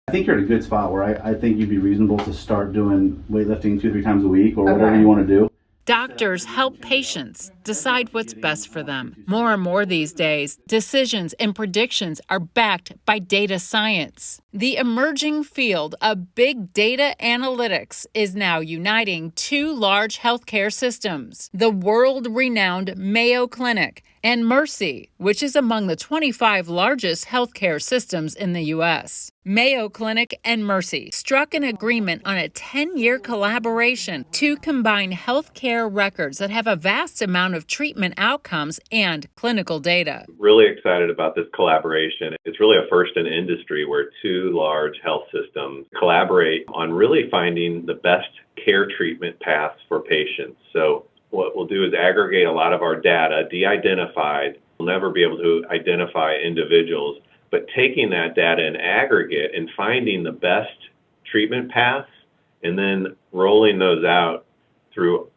I think you're at a good spot where I think you'd be reasonable to start doing weightlifting 2 or 3 times a week or whatever you want to do. Doctors help patients decide what's best for them. More and more these days, decisions and predictions are backed by data science. The emerging field of big data analytics is now uniting two large healthcare systems, the world-renowned Mayo Clinic and Mercy, which is among the 25 largest healthcare systems in the U.S. Mayo Clinic and Mercy struck an agreement on a 10-year collaboration to combine healthcare records that have a vast amount of treatment outcomes and clinical data. Really excited about this collaboration. It's really a first in industry where two large health systems collaborate on really finding the best care treatment paths for patients. So what we'll do is aggregate a lot of our data, de-identified. We'll never be able to identify individuals, but taking that data in aggregate and finding the best treatment paths and then rolling those out through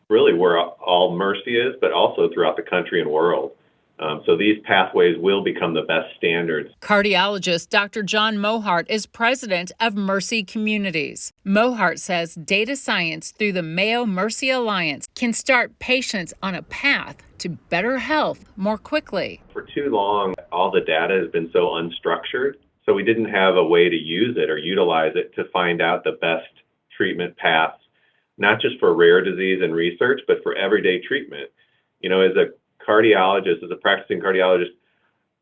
really where all Mercy is, but also throughout the country and world. So these pathways will become the best standards. Cardiologist Dr. John Mohart is president of Mercy Communities. Mohart says data science through the Mayo Mercy Alliance can start patients on a path to better health more quickly. For too long, all the data has been so unstructured, so we didn't have a way to use it or utilize it to find out the best treatment paths, not just for rare disease and research, but for everyday treatment. You know, as a cardiologist, as a practicing cardiologist,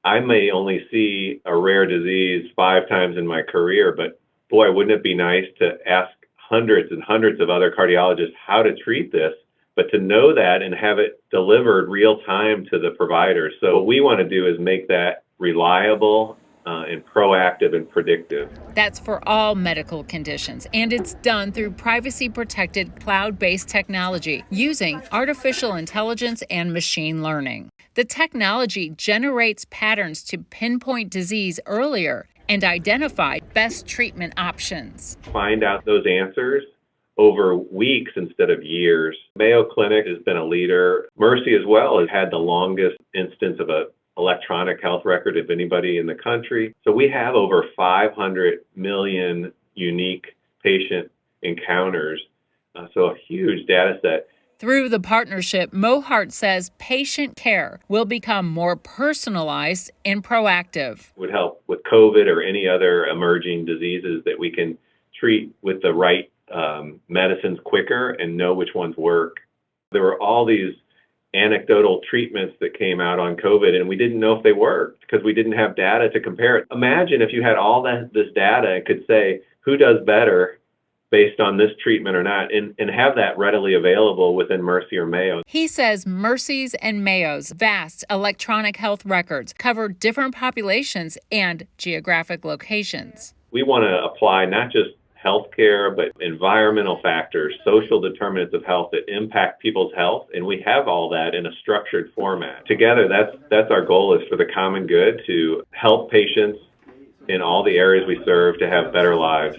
I may only see a rare disease 5 times in my career, but boy, wouldn't it be nice to ask hundreds and hundreds of other cardiologists how to treat this, but to know that and have it delivered real time to the provider. So what we want to do is make that reliable and proactive and predictive. That's for all medical conditions, and it's done through privacy-protected cloud-based technology using artificial intelligence and machine learning. The technology generates patterns to pinpoint disease earlier and identify best treatment options. Find out those answers over weeks instead of years. Mayo Clinic has been a leader. Mercy as well has had the longest instance of a electronic health record of anybody in the country. So we have over 500 million unique patient encounters, so a huge data set. Through the partnership, Mohart says patient care will become more personalized and proactive. It would help with COVID or any other emerging diseases that we can treat with the right medicines quicker and know which ones work. There were all these anecdotal treatments that came out on COVID, and we didn't know if they worked because we didn't have data to compare it. Imagine if you had all this data and could say who does better based on this treatment or not, and have that readily available within Mercy or Mayo. He says Mercy's and Mayo's vast electronic health records cover different populations and geographic locations. We want to apply not just healthcare, but environmental factors, social determinants of health that impact people's health, and we have all that in a structured format. Together, that's our goal, is for the common good, to help patients in all the areas we serve to have better lives.